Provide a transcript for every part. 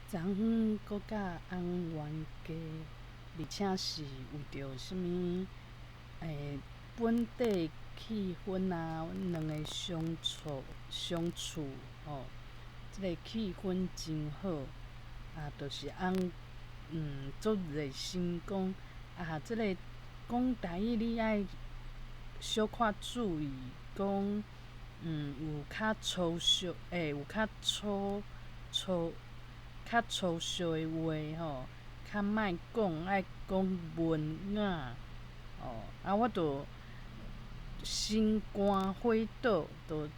昨昏搁甲翁冤家，而且是为着啥物？本地气氛啊，阮两个相处吼，即个气氛真好。就是翁足热心讲即个讲台语你爱小可注意，讲有较粗俗有较粗俗的话吼，较莫讲，爱讲文雅我着心肝火抖，着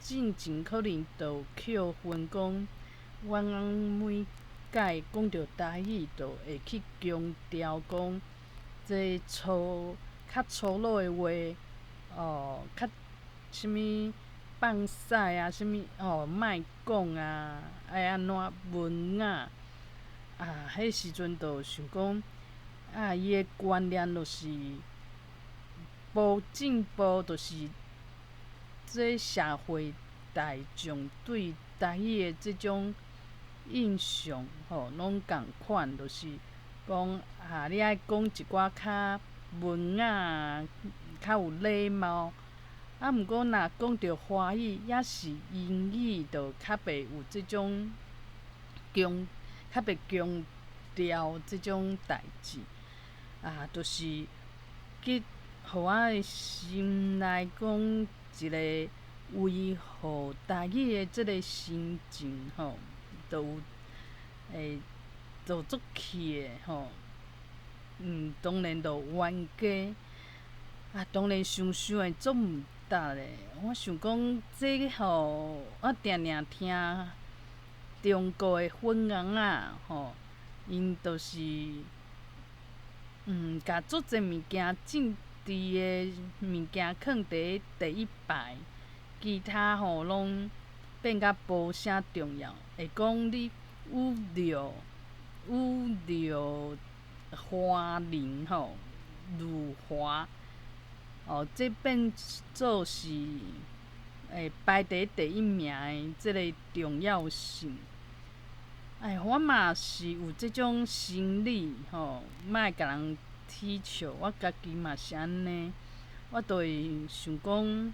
真可能着有扣分讲，阮翁每解讲着台语，着会去强调讲这较粗鲁的话较啥物放屎啥物莫讲爱安怎文雅迄时阵着想讲伊的观念就是无进步，就是这社会大众对台语的即种印象拢共款，就是讲你爱讲一寡较文雅、较有礼貌。毋过若讲着华语也是英语，着较袂有即种较袂强调即种代志就是互我的心内讲一个维护台语的即个心情着有足气的当然着冤家当然想的足毋值的。我想讲这我定定听中国的粉红因就是甲足侪物件政治的物件囥伫第一排，其他拢变甲无啥重要。会讲你侮辱华人辱华这变做是排伫第一名的即个重要性。我嘛是有即种心理莫甲人踢笑，我家己嘛是安尼。我就会想讲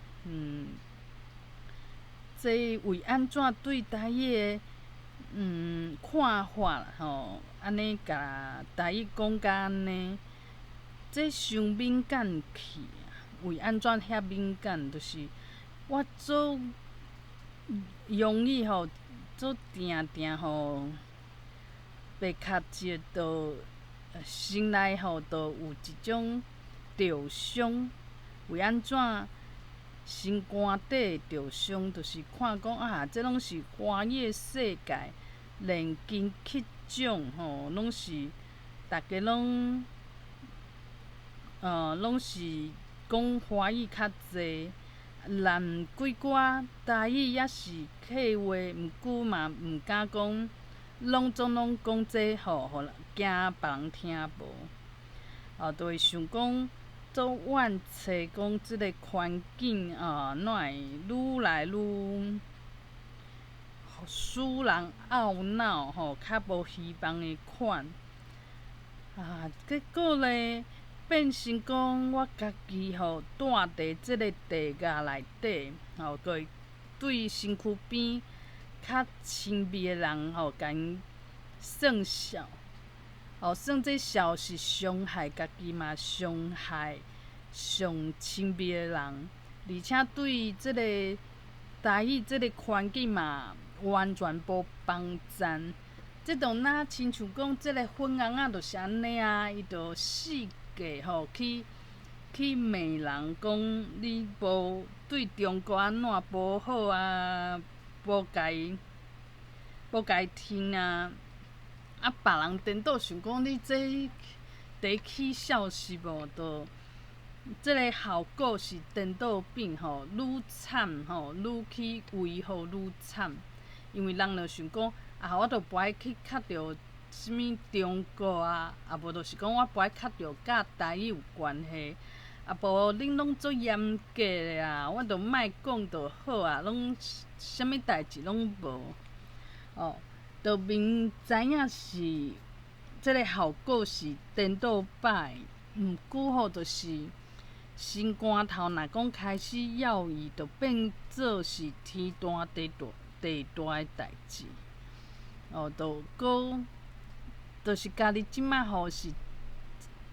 这为安怎对台语的看法啦安尼甲台语讲甲安尼，这伤敏感去为安怎遐敏感？就是我足容易足定被卡着，着心内着有一种着伤。为安怎心肝底着伤？就是看讲这拢是华语世界连根乞种拢是大家拢是讲华语较济，揽几寡台语也是客话，毋过嘛毋敢讲，拢总讲这互人惊别人听无就会想讲做怨找讲即个环境怎会愈来愈使人懊恼较无希望的款结果咧变成讲我家己住伫即个地界内底就会对身躯边较亲密的人甲因算笑算这笑是伤害家己嘛，伤害上亲密的人，而且对即个台语即个环境嘛完全无帮赞。这就亲像讲即个粉红就是安尼伊就四界去骂人讲你无对中国安怎无好无甲伊听别人颠倒想讲你这伫起笑是无？就即个效果是颠倒变愈惨愈去维护愈惨，因为人就想讲我就不爱去磕着啥物中国无就是讲我不爱磕着甲台语有关系无恁拢足严格的我就莫讲就好拢啥物代志拢无就明知影是即个效果是颠倒摆，毋过吼，就是心肝头若讲开始要伊，就变做是天大地大诶代志。就就是家己即摆吼是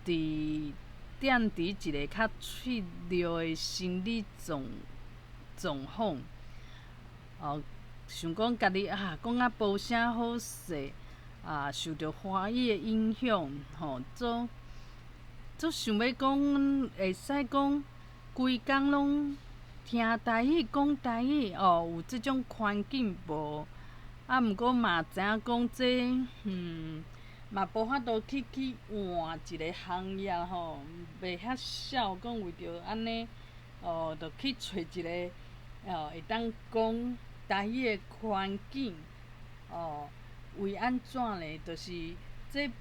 伫一个较脆弱诶心理状况。想讲家己讲啊无啥好势，受着华语诶影响，做想要讲会使讲规工拢听台语讲台语，有即种环境无？毋过嘛知影讲这嘛无法度去换一个行业袂遐少讲为着安尼就去找一个会当讲台语诶环境为安怎咧？就是这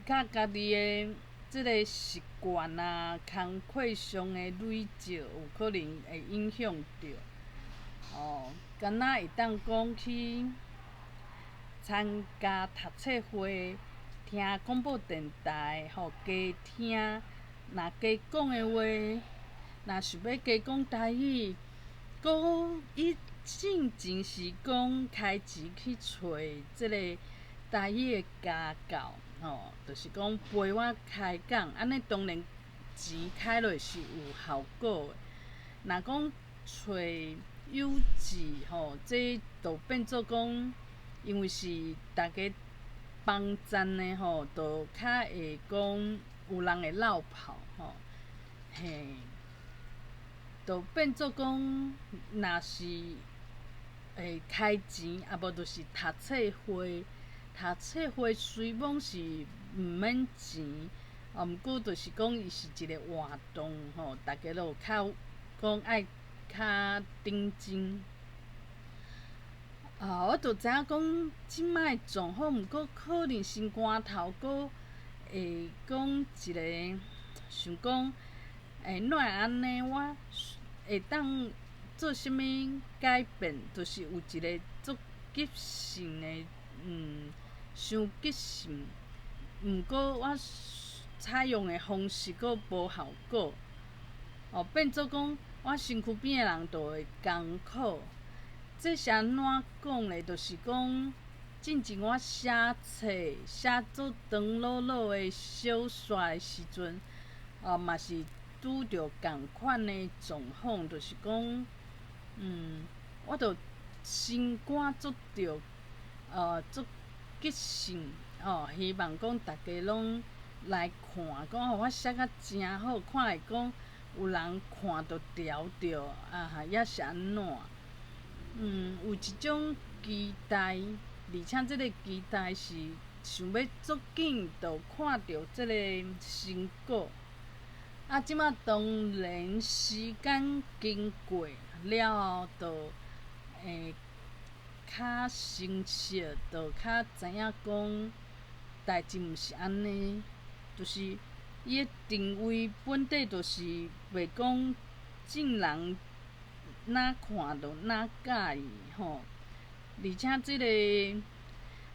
甲家己诶即个习惯工课上诶累积有可能会影响着。敢若会当讲去参加读册会，听广播电台加听，若加讲诶话，若想要加讲台语，伊进前是讲开钱去找即个台语诶家教，就是讲陪我开讲，安尼当然钱开落是有效果诶。若讲找友谊这就变做讲，因为是大家帮赞的就较会讲有人会落跑嘿，就变做讲，若是会开钱，无就是读册会。读册会虽讲是毋免钱，毋过就是讲伊是一个活动大家就较讲爱较认真。我就知影讲即摆状况，毋过可能心肝头阁会讲一个想讲，哪会安尼？我会当做啥物改变？就是有一个足急性的，伤急性。毋过我采用的方式阁无效果，变做讲我身躯边的人就会艰苦。这是安怎讲咧？就是讲，进前我写册写做长老老的小说的时阵，嘛是拄着共款的状况，就是讲，我着心肝足着，足急性，希望讲大家拢来看，讲我写甲真好，看会讲有人看着调着，抑是安怎？有一种期待，而且即个期待是想要足紧就看到即个成果。即摆当然时间经过了，就会较成熟，就较知影讲代志毋是安尼，就是伊的定位本底就是袂讲众人哪看就哪喜意而且即个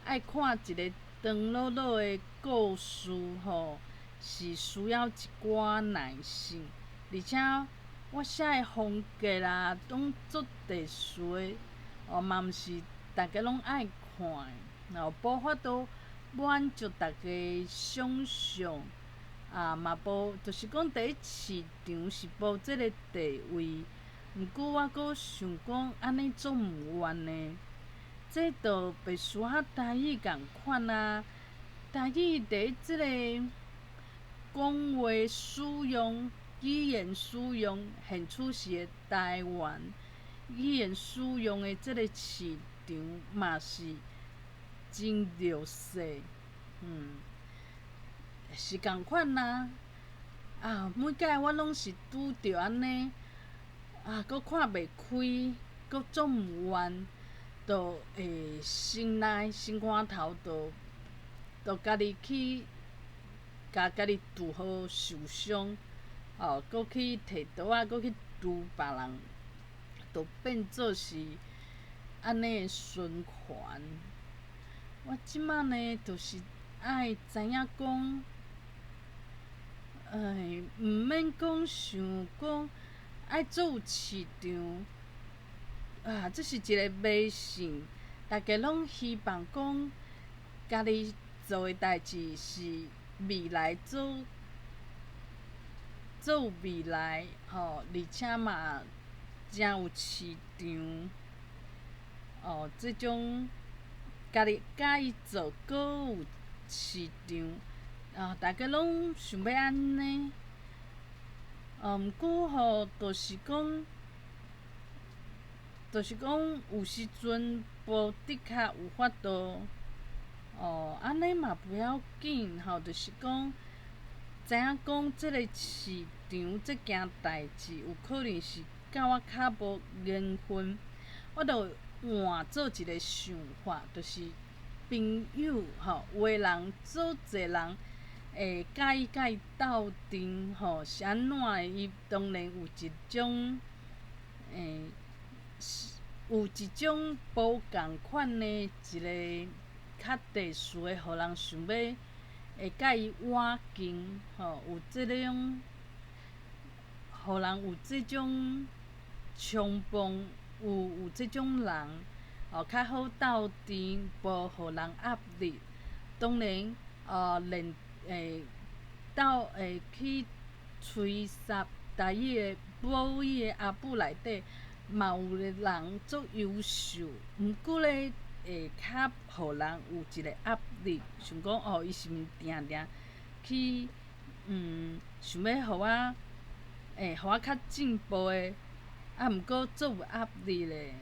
爱看一个长老老的故事是需要一寡耐心，而且我写的风格拢足特殊的嘛毋是大家拢爱看的，无法度满足大家想象，嘛无就是讲伫咧市场是无即个地位。毋过我阁想讲，安尼总毋冤呢。这就袂输啊台语共款台语伫即个讲话使用、语言使用，现处是的台湾语言使用的即个市场嘛是真弱势，是共款每摆我拢是拄着安尼。阁看袂开，阁总毋愿，就会心肝头就家己去甲家己拄好受伤，阁去摕刀阁去拄别人，就变做是安尼的循环。我即摆呢，就是爱知影讲，毋免讲想讲爱做有市场啊，这是一个迷信。大家拢希望讲，家己做诶代志是未来做有未来吼，而且嘛诚有市场哦。即种家己喜欢做，搁有市场啊，大家拢想要安尼。毋过吼，就是讲有时阵无的确有法度。哦，安尼嘛不要紧吼，就是讲知影讲即个市场即件代志有可能是甲我较无缘分，我就换做一个想法，就是朋友吼，有诶人做侪人会甲伊斗阵吼，是安怎诶？伊当然有一种诶，有一种无共款诶一个较特殊诶，互人想要会甲伊挽近吼，有即种，互人有即种冲动，有即种人吼较好斗阵，无互人压力。当然，练去吹杀台语诶母语诶阿母内底，嘛有个人足优秀，毋过咧会较互人有一个压力，想讲伊是毋是定定去想要互我互我较进步诶，毋过足有压力咧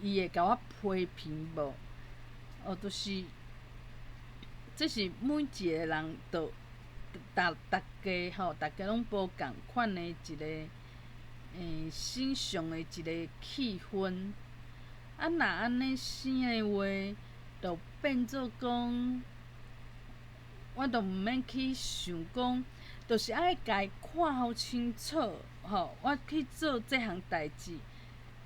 伊会甲我批评无？就是这是每一个人都大家吼，大家拢无共款诶一个欣赏诶一个气氛。若安尼生诶话，就变做讲，我就毋免去想讲，就是爱家看好清楚吼，我去做即项代志，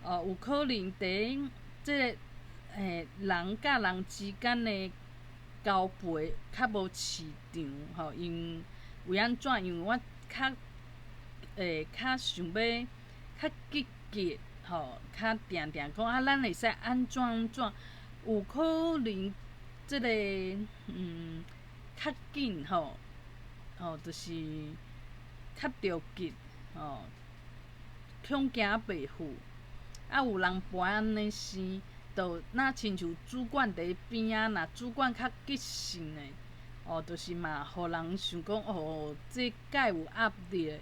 有可能第一，即个人甲人之间诶交陪较无市场吼，因为安怎？因为我较想要较积极吼，较定定讲咱会使安怎？有可能即个较紧吼，就是较着急吼，恐惊袂赴。有人跋安尼生，就若亲像主管伫边仔，若主管较激性诶，就是嘛，互人想讲这敢会有压力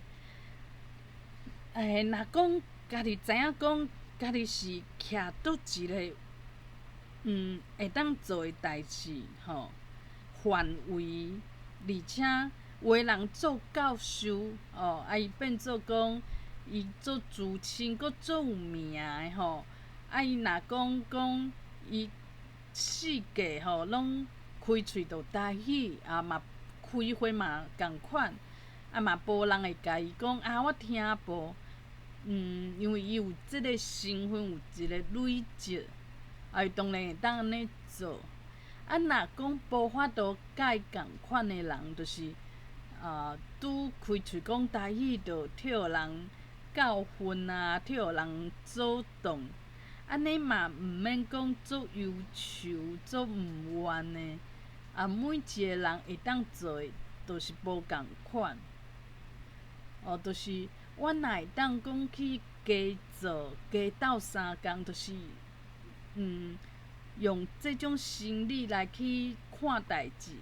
诶。若讲家己知影讲家己是徛倒一个会当做诶代志吼，范围，而且有诶人做教授伊变做讲伊做资深，阁做有名诶吼。伊若讲伊四界吼拢开喙着台语，嘛开会嘛共款，嘛无人会甲伊讲我听无。因为伊有即个身份，有一个累积，伊当然会当安尼做。若讲无法度甲伊共款诶人，就是拄开喙讲台语，着替互人教训替互人阻挡。安尼嘛毋免讲足忧愁、足毋愿诶。每一个人会当做诶，都是无共款。就是我若会当讲去加做、加斗3工，就是用即种心理来去看代志。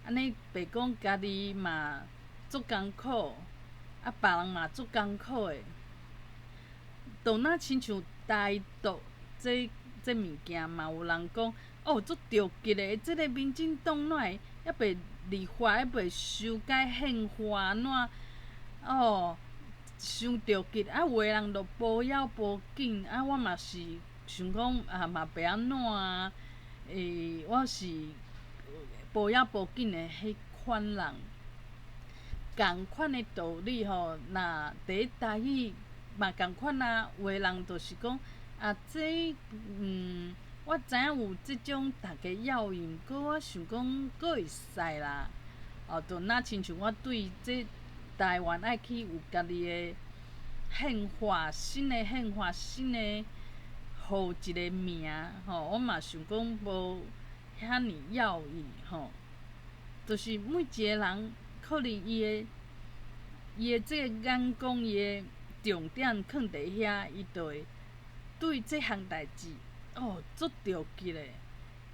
安尼白讲家己嘛足艰苦，别人嘛足艰苦诶。就若亲像台独这物件嘛，有人讲足着急诶，即个民进党哪会还袂立法，还袂修改宪法安怎？伤着急，有诶人就无要无紧，我嘛是想讲嘛袂安怎我是无要无紧诶迄款人。共款诶道理吼，若第一台语嘛共款有诶人就是讲这我知影有即种大家要用，毋过我想讲，佫会使啦。就若亲像我对这台湾爱去有家己的宪法，新的宪法，新的号一个名，我嘛想讲无遐尼要义，就是每一个人可能伊的这个眼光，伊的重点囥伫遐，伊就会对即项代志足着急的。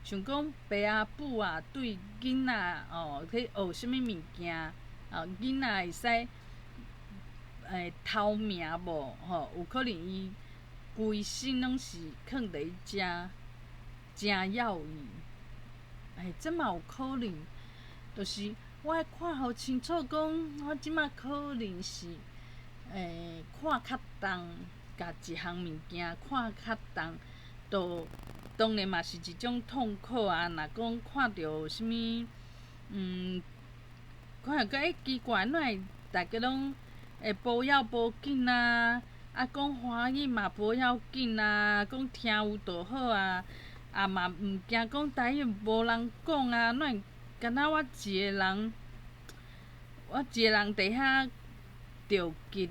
像讲爸啊母啊，对囡仔去学啥物物件，囡仔会使偷名无有可能伊规身拢是囥伫真要义。这嘛有可能，就是我爱看互清楚，讲我即马可能是看较重，甲一项物件看较重，就当然嘛是一种痛苦啊。若讲看到啥物，看到奇怪，哪会大家拢会无要无紧啊？讲华语嘛无要紧啊，讲听有就好啊。嘛毋惊讲台语无人讲啊，哪会敢若我一个人伫遐着急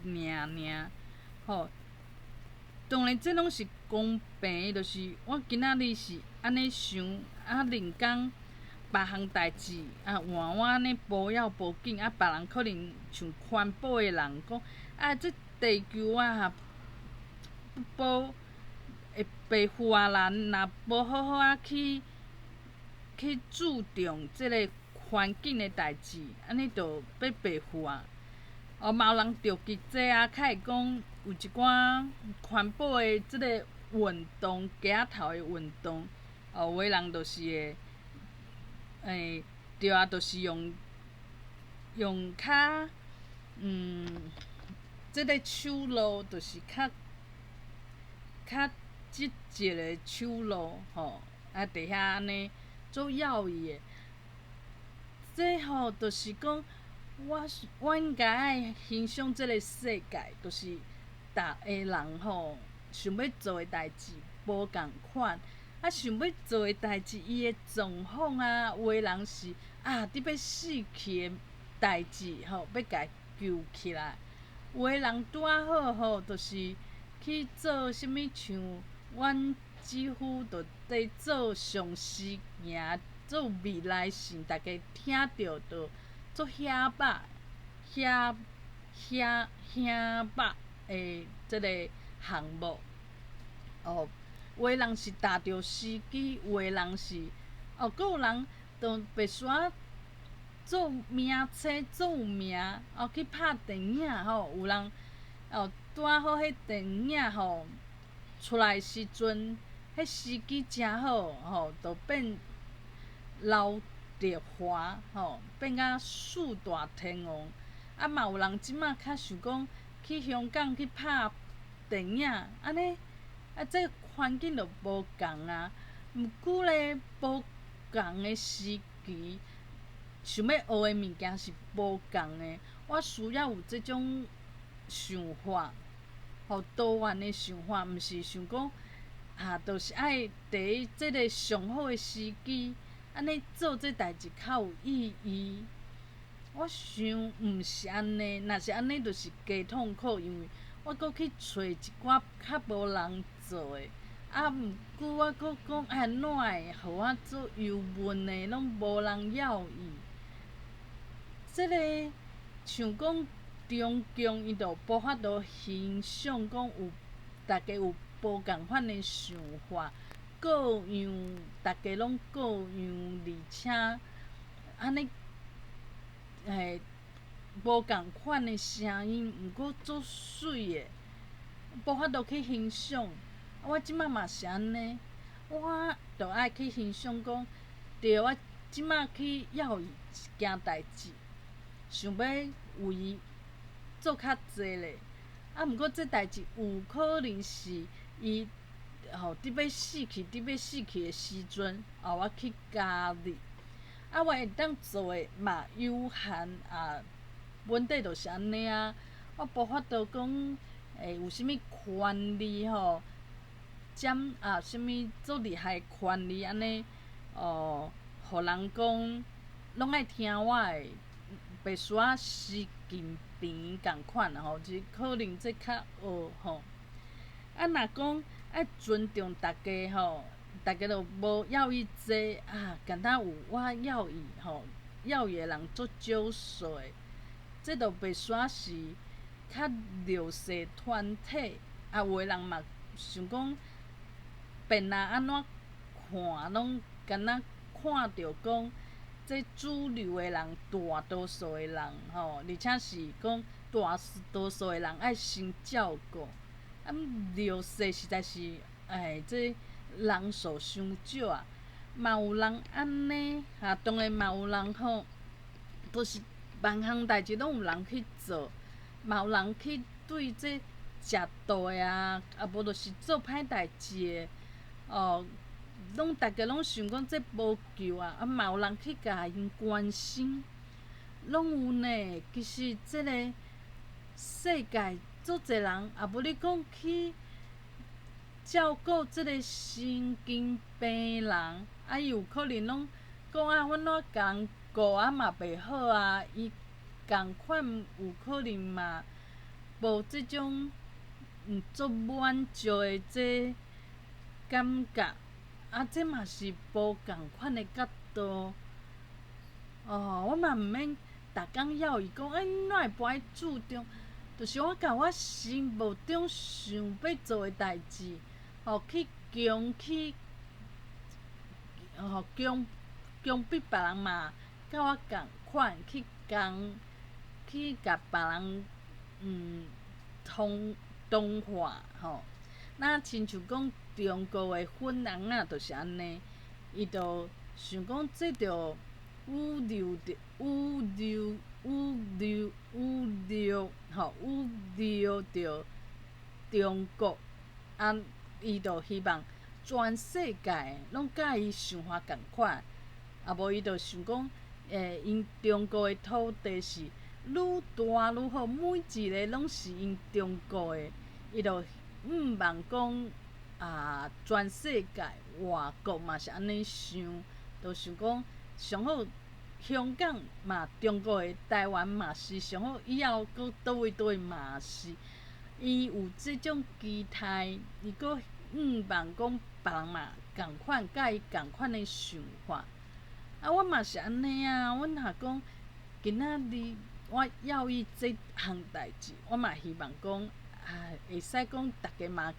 尔。当然这拢是公平的，就是我今仔日是安尼想，另讲别项代志换我安尼无要无紧，别人可能像环保的人讲这地球无会白化啦，若无好好去注重即个环境的代志，安尼就要白化。嘛有人着急这较会讲有一寡环保的即个运动，街仔头的运动，有的人就是会对啊，就是用较即个手路，就是较积极的手路，伫遐安尼做要义的。这就是讲我应该爱欣赏即个世界，就是逐个人想要做的代志无共款，想要做的代志，伊的状况有的人是伫要死去的代志要甲伊救起来；有的人拄好就是去做啥物，像阮姊夫就伫做上司行，做未来性，大家听着就做遐肉的即个项目。有的人是踏着司机，有的人是佫有人就白沙做名册，做有名去拍电影有人拄好迄电影出来时阵，迄司机真好就变刘德华变甲四大天王。嘛有人即马较想讲去香港去拍电影，安尼这环境就无共啊。毋过咧，无共的时期，想要学的物件是无共的。我需要有即种想法，多元的想法，毋是想讲就是爱伫即个上好的时机，安尼做这代志较有意义。我想毋是安尼，若是安尼，就是加痛苦，因为我搁去找一寡较无人做的。毋过我搁讲哪会互我做游文的，拢无人要伊。即个像讲中共，伊就无法度欣赏讲大家有无共款的想法，各样大家拢各样，而且安尼无共款的声音，毋过足水的，无法度去欣赏。我即摆嘛是安尼，我着爱去欣赏讲，对我即摆去要伊一件代志，想要为伊做较济咧。毋过这代志有可能是伊伫要死去的时阵，我去加入。我会当做的嘛有限问题就是安尼啊。我无法度讲有啥物权利什物足厉害权利安尼，互人讲拢爱听我的，白须仔习近平共款吼，就是可能这较学吼。啊，若讲爱尊重大家吼，大家就无要伊济敢若有我要伊吼，要伊的人足少数的。这就袂煞是较弱势团体，有的人嘛想讲，别人安怎看，拢敢若看着讲，这主流的人，大多数的人吼，而且是讲大多数的人爱先照顾，弱势实在是这人数伤少啊。嘛有人安尼，当然嘛有人吼，都是万项代志拢有人去做，嘛有人去对这食tội无就是做歹代志的，拢大家拢想讲这无救嘛有人去甲因关心，拢有呢。其实这个世界足侪人，无你讲去照顾这个神经病人，伊有可能拢讲阮怎甲人顾嘛袂好伊共款有可能嘛无即种足满足的这感觉，这嘛是无共款的角度。我嘛毋免逐工要伊讲，你哪会无爱注重？就是我甲我心目中想要做的代志，去强去，强逼别人嘛，甲我共款去甲别人同化那亲像讲中国的粉红就是安尼，伊就想讲这着污辱着中国，伊就希望全世界拢甲伊想法共款，无伊就想讲，因中国的土地是愈大愈好，每一个拢是因中国的，伊就望讲全世界外国嘛是安尼想，就想讲上好香港嘛，中国的台湾嘛是上好，以后搁倒位嘛是，伊有即种期待，伊搁望讲别人嘛共款，甲伊共款的想法。我嘛是安尼阮若讲今仔日我要伊这项代志，我嘛希望讲会使讲大家嘛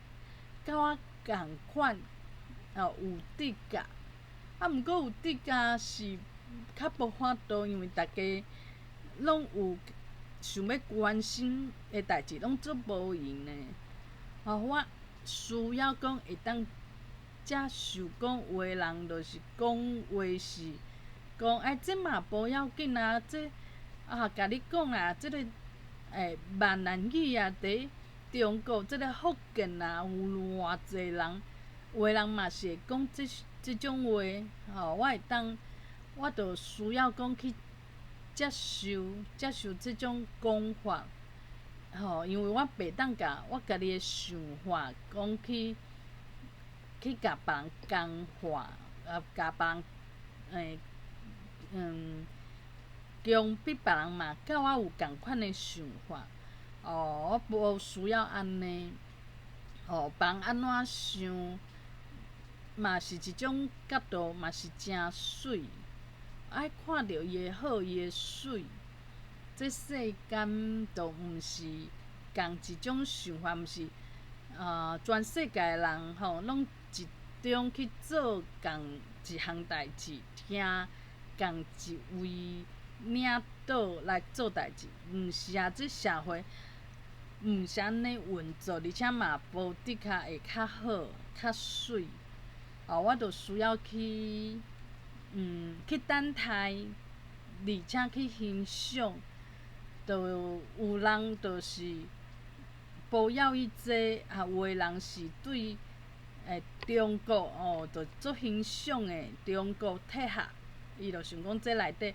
甲我共款，有得甲。毋过有得甲是较无法度，因为大家拢有想要关心的代志，拢做无闲的。我需要讲会当接受讲话的人，就是讲话是讲这嘛无要紧这甲你讲这个闽南语伫中国这个福建有偌济人，有的人嘛是会讲即种话，我会当，我就需要讲去接受即种讲法，因为我袂当甲我家己的想法讲去甲别人同化，甲别人强逼别人嘛，甲我有共款的想法。我无需要安尼。别人安怎想，嘛是一种角度，嘛是真水。爱看到伊的好，伊的水。这世间就毋是共一种想法，毋是全世界的人拢集中去做共一项代志，听共一位领导来做代志，毋是这社会毋是安尼运作，而且嘛无的确会较好、较水。我就需要去等待，而且去欣赏。就有人就是无要伊济，有的人是对中国就足欣赏的中国铁盒，伊就想讲这内底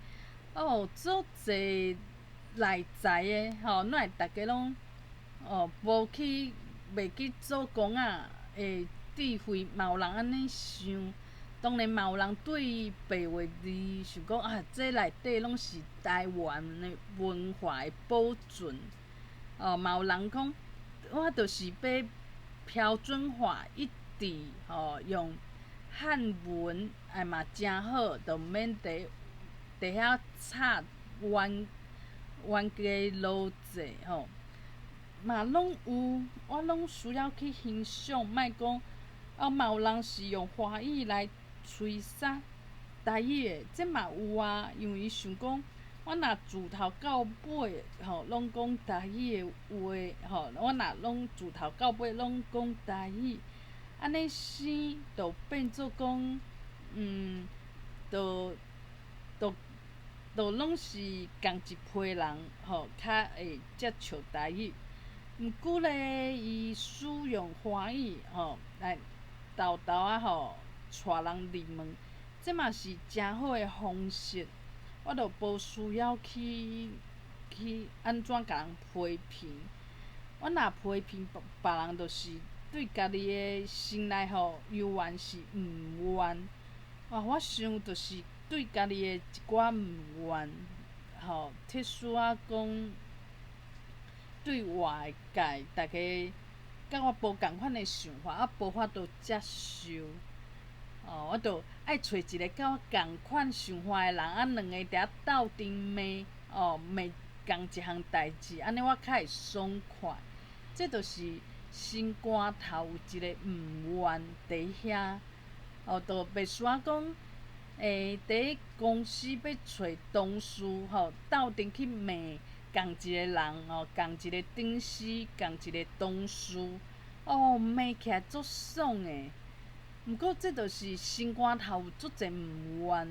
足济内在的哪会大家拢袂去做工会智慧，嘛有人安尼想。当然嘛有人对白话字想讲啊，这内底拢是台湾的文化的保存。嘛有人讲，我就是要标准化，一直用汉文，嘛真好，就免伫遐插冤家路济嘛拢有，我拢需要去欣赏，莫讲嘛有人是用华语来吹杀台语的，这嘛有啊，因为伊想讲，我若自头到尾拢讲台语的话我若拢自头到尾拢讲台语，安尼生就变做讲，就拢是共一批人较会接触台语。毋过咧，伊使用华语来豆豆带人入门，这嘛是真好的方式。我就无需要去安怎甲人批评。我若批评别人，就是对家己的心内犹原是毋愿。我想就是对家己的一寡毋愿，特殊讲对外界大家甲我无共款的想法，无法度接受。我就爱找一个甲我共款想法的人，两个伫遐斗阵骂，骂共一项代志，安尼我较会爽快。这就是心肝头有一个毋愿伫遐，就袂需要讲，伫公司要找同事斗阵去骂共一个人共一个顶司，共一个同事，骂起来足爽的。毋过这就是心肝头有足侪毋愿。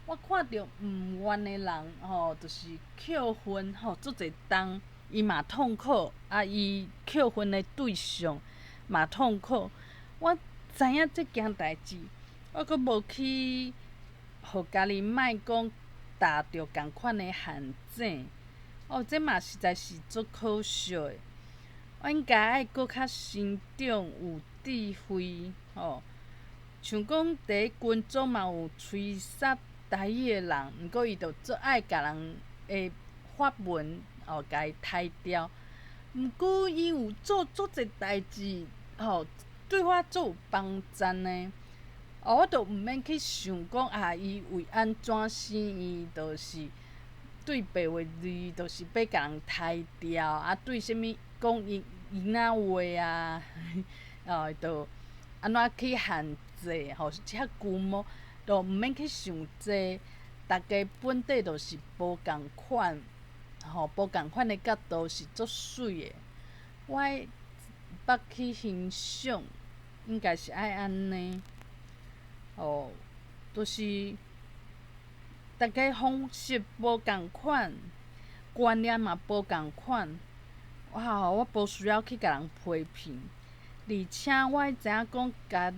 我看到毋愿的人就是扣分足侪重，伊嘛痛苦，伊扣分的对象嘛痛苦。我知影即件代志，我阁无去，互家己莫讲踏着共款的陷阱。这嘛实在是足可惜的。我应该爱搁较成长，有智慧像讲伫军中嘛有吹杀台语的人，毋过伊就足爱甲人的发文甲伊杀掉。毋过伊有做足侪代志对我足有帮助呢。我就毋免去想讲伊为安怎生，伊就是对白话字就是要甲人杀掉，对啥物讲囡仔话就安怎去限制遐规模，就毋免去想这。大家本底就是无共款，无共款的角度是足水的。我捌去欣赏，应该是爱安尼。就是大家方式无共款，观念嘛无共款。我无需要去甲人批评，而且我会知影讲家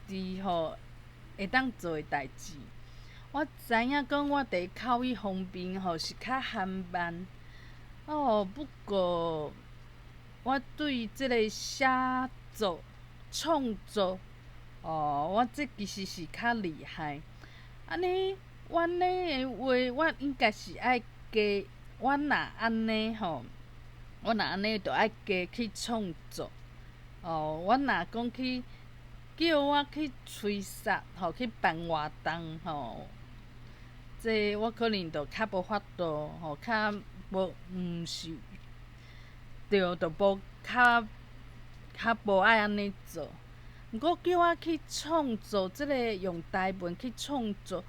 己会当做的代志。我知影讲我伫口语方面是较含慢。不过我对即个写作、创作，我这其实是较厉害。安尼，阮的话，我应该是爱加，我若安尼就爱加去创作。我若讲叫我去吹杀，去办活动这我可能就较无法度，较毋是，就无较无爱安尼做。毋过叫我去创作即个用台文去创作，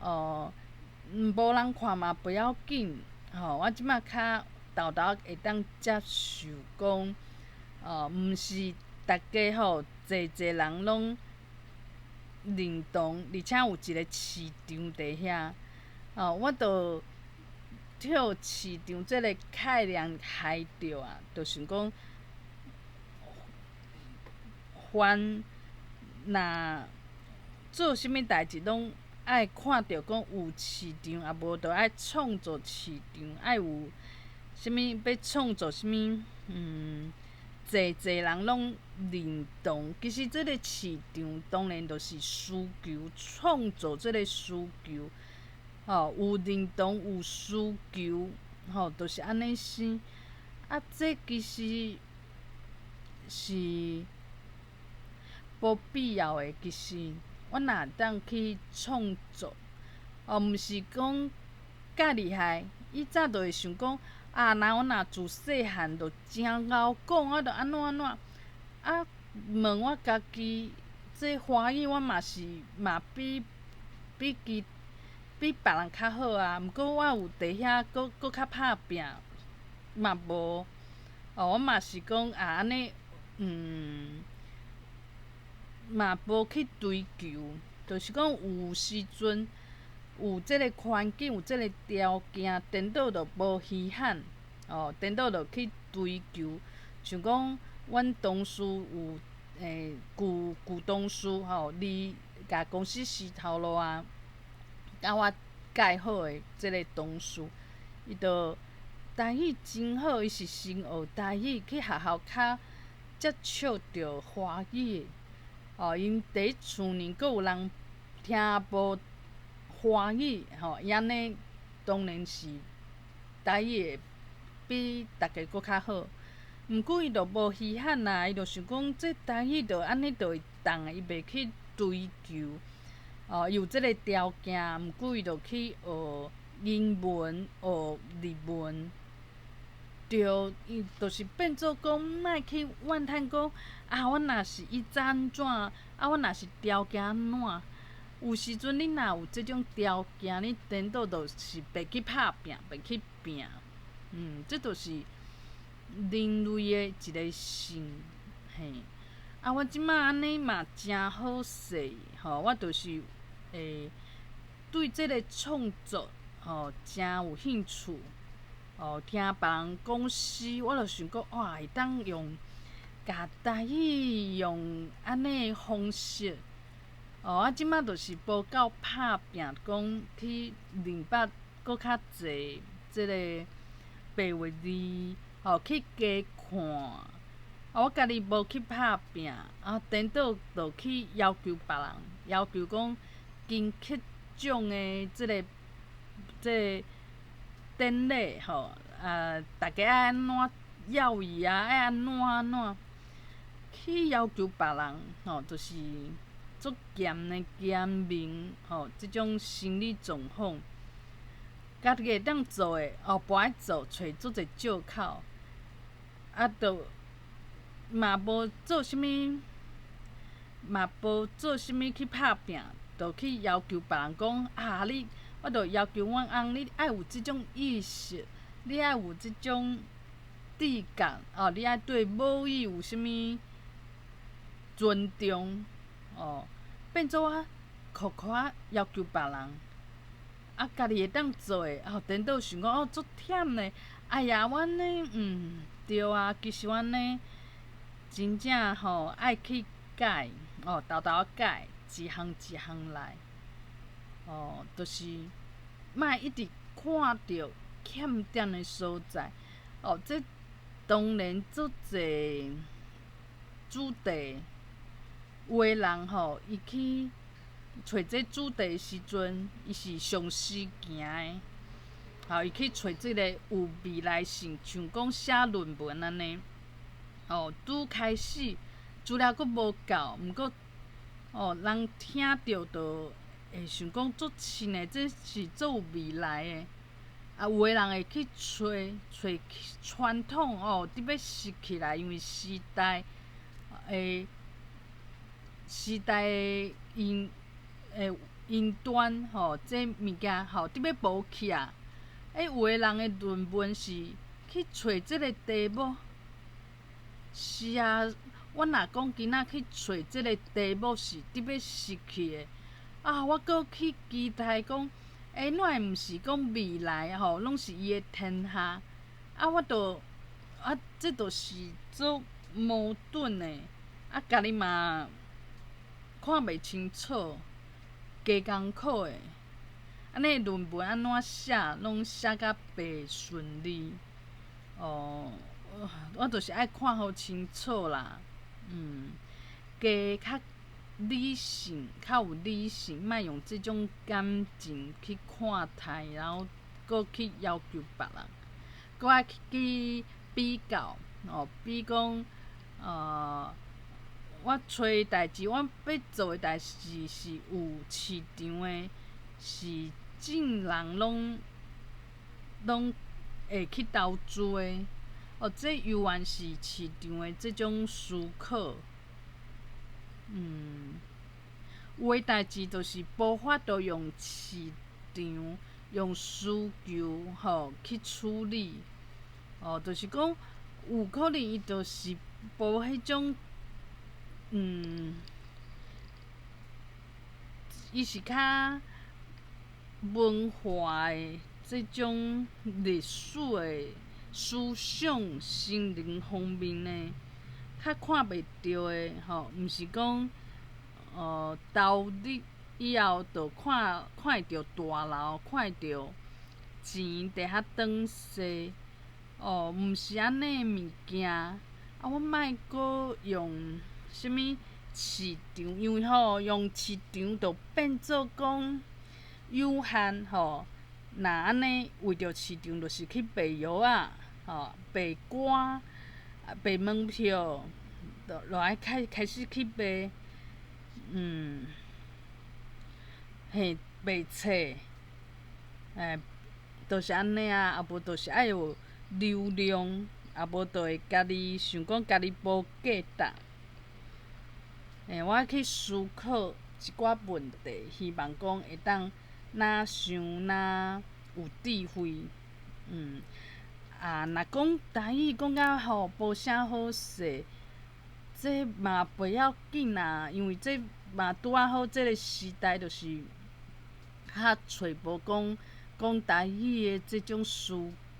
无人看嘛不要紧。我即摆较豆会当接受讲，毋是大家侪人拢认同，而且有一个市场伫遐。我就跳市场即个概念害着就想讲，凡若做啥物代志，拢爱看着讲有市场，无就爱创造市场，爱有啥物要创造啥物侪人拢认同。其实即个市场当然就是需求，创造即个需求，有认同有需求，就是安尼生。这其实是无必要的。其实我若当去创作，毋是讲介厉害。以早就会想讲，我若自细汉就诚敖讲，我着安怎安怎。问我家己，这华语我嘛比别人较好啊。毋过我有伫遐搁较拍拼，嘛无。我嘛是讲安尼，嘛无去追求，就是讲有时阵有即个环境，有即个条件，颠倒着无稀罕，颠倒着去追求。像讲，阮同事有旧同事离甲公司死头路啊，甲我介好的即个同事，伊着台语真好，伊是先学台语去学校较接触着华语的。因伫厝呢，阁有人听无华语，伊安尼当然是台语会比逐个搁较好。毋过伊着无稀罕啦，伊着想讲这台语着安尼着会当，伊袂去追求。有即个条件，毋过伊着去学英文、学日文。伊就是变做讲，莫去怨叹讲我若是伊早安怎，我若是条件安怎。有时阵你若有即种条件，你颠倒就是袂去拍拼，袂去拼。这就是人类的一个性，嘿。我即摆安尼嘛真好势，我就是会对即个创作，真有兴趣。听别人讲诗，我就想讲，会当用甲台语用安尼的方式。我即摆就是无够拍拼，讲去练捌搁较济即个白话字，去加看。我家己无去拍拼，颠倒就去要求别人，要求讲经克种的即个典礼，大家爱安怎要伊爱安怎，去要求别人，就是足严的严明，即种心理状况，家己会当做的，不爱做，找足侪借口，着嘛无做啥物，去拍拼，着去要求别人讲我着要求阮翁，你爱有即种意识，你爱有即种质感，你爱对母语有啥物尊重，变做苦要求别人，家己会当做的，颠倒想讲足忝嘞。哎呀，阮呢，对啊，其实阮呢，真正爱去改，豆仔改，一项一项来。就是莫一直看到欠点的所在。这当然足侪主题，有的人伊去找这主题的时阵，伊是上实行的。伊去找即个有未来性，像讲写论文安尼。拄开始资料阁无够，毋过人听着就会想讲足深的，这是足有未来的。有的人会去找传统伫要拾起来，因为时代的因端这物件伫要补起啊。有的人的论文是去找即个题目。是啊，我若讲今仔去找即个题目是伫要失去的，我阁去期待讲，哪会毋是讲未来拢是伊的天下？我着这就是足矛盾的，家己嘛看袂清楚，加艰苦的。安尼论文安怎写，拢写甲袂顺利。我就是爱看互清楚啦，加较理性，较有理性，莫用即种感情去看待，然后搁去要求别人，搁爱去比较，比讲，我找代志，我要做诶代志是有市场诶，是众人拢会去投资诶。这永远是市场诶即种思考。有诶代志就是无法度用市场、用需求去处理。就是讲有可能伊就是无迄种，伊是较文化诶即种历史诶思想、心灵方面诶，较看袂着诶，毋是讲投入以后就看会着大楼，看会着钱伫遐转势。毋是安尼诶物件。我莫阁用啥物市场，因为用市场就变做讲有限若安尼为着市场，就是去卖药仔，卖歌、卖门票，就爱开始去卖，卖册，就是安尼啊，啊无就是爱有流量，啊无就会家己想讲家己无价值。我爱去思考一寡问题，希望讲会当哪想哪有智慧。若讲台语讲甲无啥好势，这嘛袂要紧啦，因为这嘛拄仔好，即个时代就是较找无讲台语的即种需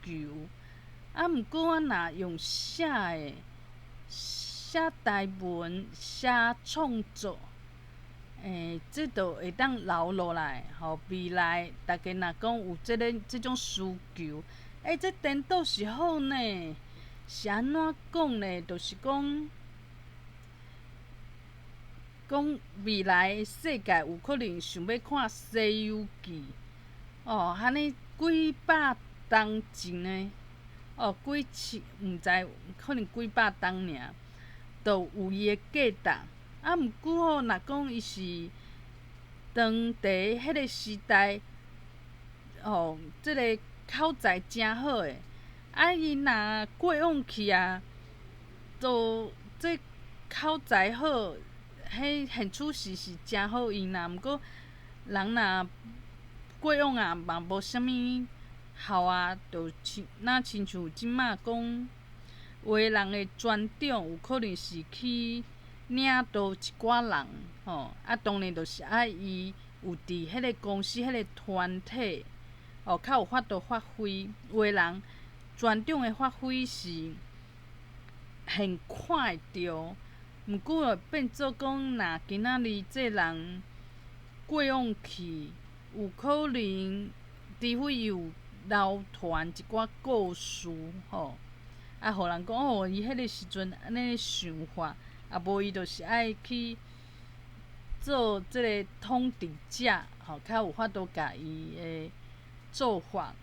求。毋过我若用写诶，写台文、写创作，这就会当留落来，未来大家若讲有即种需求，这颠倒是好呢。是安怎讲呢？就是讲未来的世界有可能想要看《西游记》，安尼几百当前呢？几千，毋知可能几百当尔，就有伊的价值。毋过若讲伊是当伫迄个时代，即个口才诚好诶，伊若过往去啊，就这口才好，迄现处事是诚好用啦。毋过人若过往啊嘛无啥物效啊，就亲像即马讲，有诶人诶专长有可能是去领导一寡人，当然就是爱伊有伫迄个公司、迄个团体，较有法度发挥。有诶人专长诶发挥是现看会着，毋过会变做讲，若今仔日这人过往去，有可能除非伊有流传一寡故事，互人讲伊迄个时阵安尼想法，无伊就是爱去做即个统治者，较有法度甲伊的做法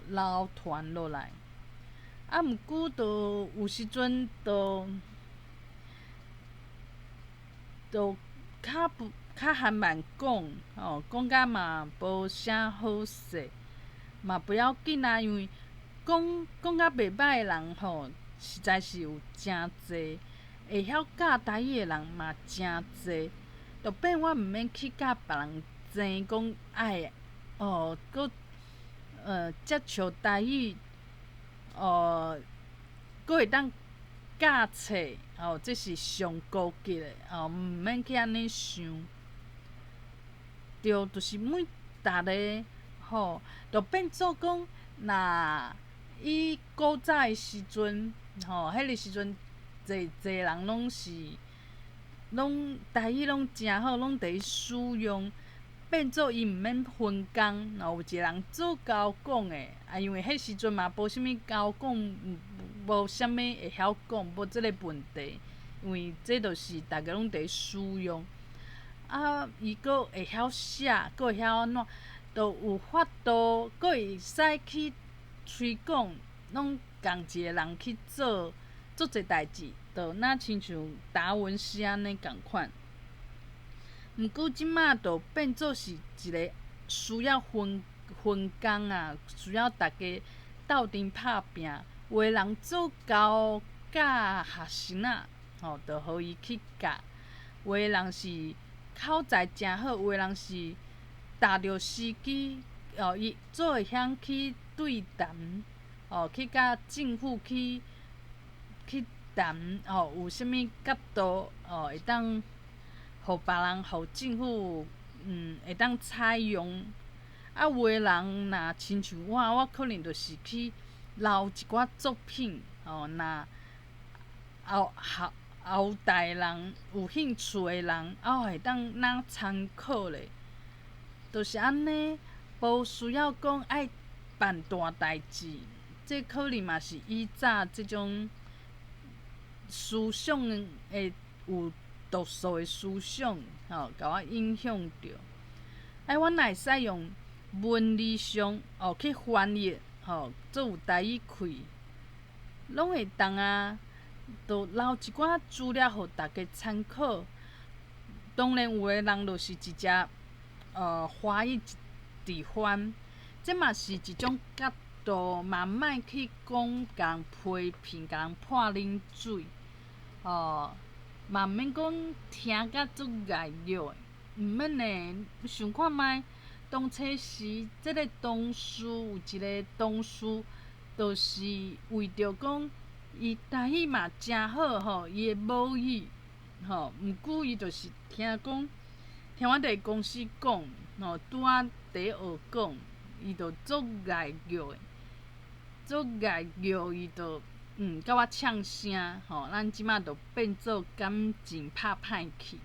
流传落来。毋过就有时阵就较含慢讲，讲甲嘛无啥好势，嘛不要紧啊，因为讲甲袂歹诶人实在是有诚济，会晓教台语诶人嘛诚济，就变我毋免去甲别人争讲爱搁接像台语搁会当教册，这是上高级诶，毋免去安尼想。对，就是每逐个就变做讲，若以古早诶时阵，迄个时阵，济人拢台语拢诚好，拢伫使用，变做伊毋免分工，有一个人做交讲诶，因为迄时阵嘛无啥物交讲无啥物会晓讲，无即个问题，因为这就是大家拢伫使用。啊，伊佫会晓写，佫会晓安怎，就有法度，佫会使去推广，拢共一个人去做侪代志，就若亲像达文西安尼共款。毋过即马就变做是一个需要分工啊，需要大家斗阵拍拼。有个人做教教学生仔，就互伊去教；有个人是口才诚好，有个人是踏着司机，伊做会晓去对谈，去甲政府去谈，有啥物角度，会当互别人、互政府，会当采用。啊，有个人若亲像我可能就是去留一寡作品，若后代人有兴趣的人，会当拿参考咧。就是安尼，无需要讲爱办大代志。这可能嘛是以早即种思想会有毒素的思想，甲我影响着。我若会使用文字上去翻译，做有台语开，拢会当啊，就留一寡资料互大家参考。当然有个人就是直接华语直翻，这嘛是一种角度，嘛莫去讲甲人批评，甲人泼冷水，嘛毋免讲听甲足碍虐的，毋免呢。想看觅当初时，即个同事有一个同事，就是为着讲伊台语嘛诚好伊的母语，毋过伊就是听我伫公司讲，拄仔伫学讲，伊就足碍虐的，足碍虐伊就甲我呛声，咱即马就变做感情拍歹去。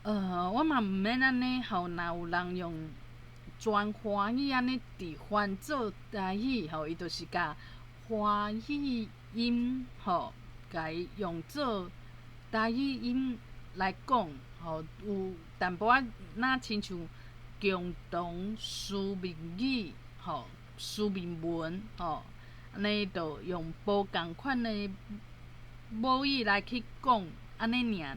我嘛毋免安尼，若有人用全华语安尼直翻做台语，伊就是甲华语音，甲伊用做台语音来讲，有淡薄仔若亲像共同书面语，书面文，安尼就用无共款的母语来去讲，安尼尔。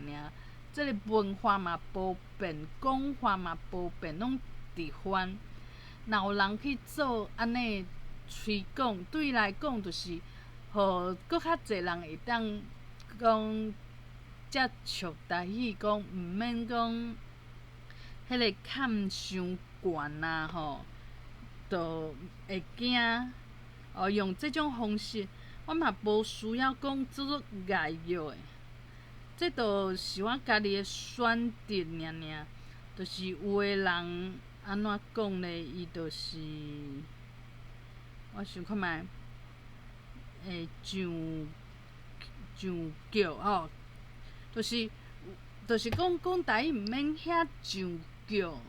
即个文化嘛无变，讲法嘛无变，拢直翻。若有人去做安尼推广，对伊来讲就是，互搁较侪人会当讲接触台语，讲毋免讲迄个坎伤悬啊，就会惊。用即种方式，我嘛无需要讲足碍虐的。这就是我家己的选择尔，就是有个人安怎讲咧，伊就是我想看觅，上叫就是讲台语毋免遐上叫，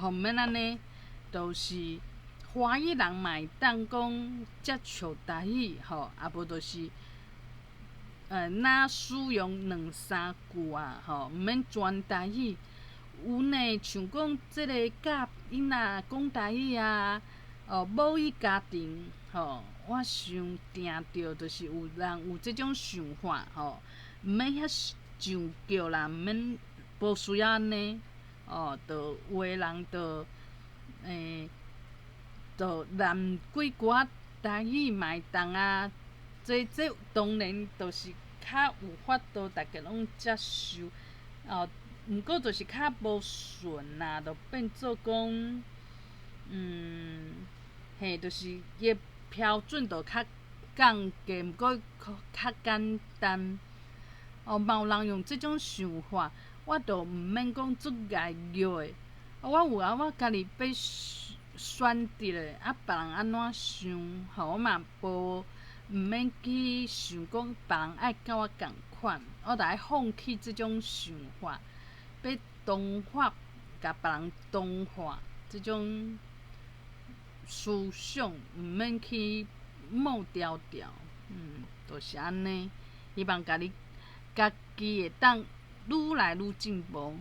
毋免安尼，就是华语人嘛会当讲接触台语，啊无就是。若使用两三句啊，毋免全台语。有呢，像讲即个教囡仔讲台语啊，母语家庭，我想定着就是有人有即种想法，毋免遐上叫啦，毋免无需要安尼，就有个人就念几句仔台语嘛会当啊。这当然就是较有法度，大家拢接受。毋过就是较无顺啦，就变做讲，就是伊的标准就较降低，毋过较简单。嘛有人用即种想法，我就毋免讲足碍虐的。我有我家己要选择的，别人安怎想，我嘛无。毋免去想讲别人爱甲我共款，我着爱放弃即种想法，要同化，甲别人同化即种思想，毋免去某条条，就是安尼。希望家己会当愈来愈进步。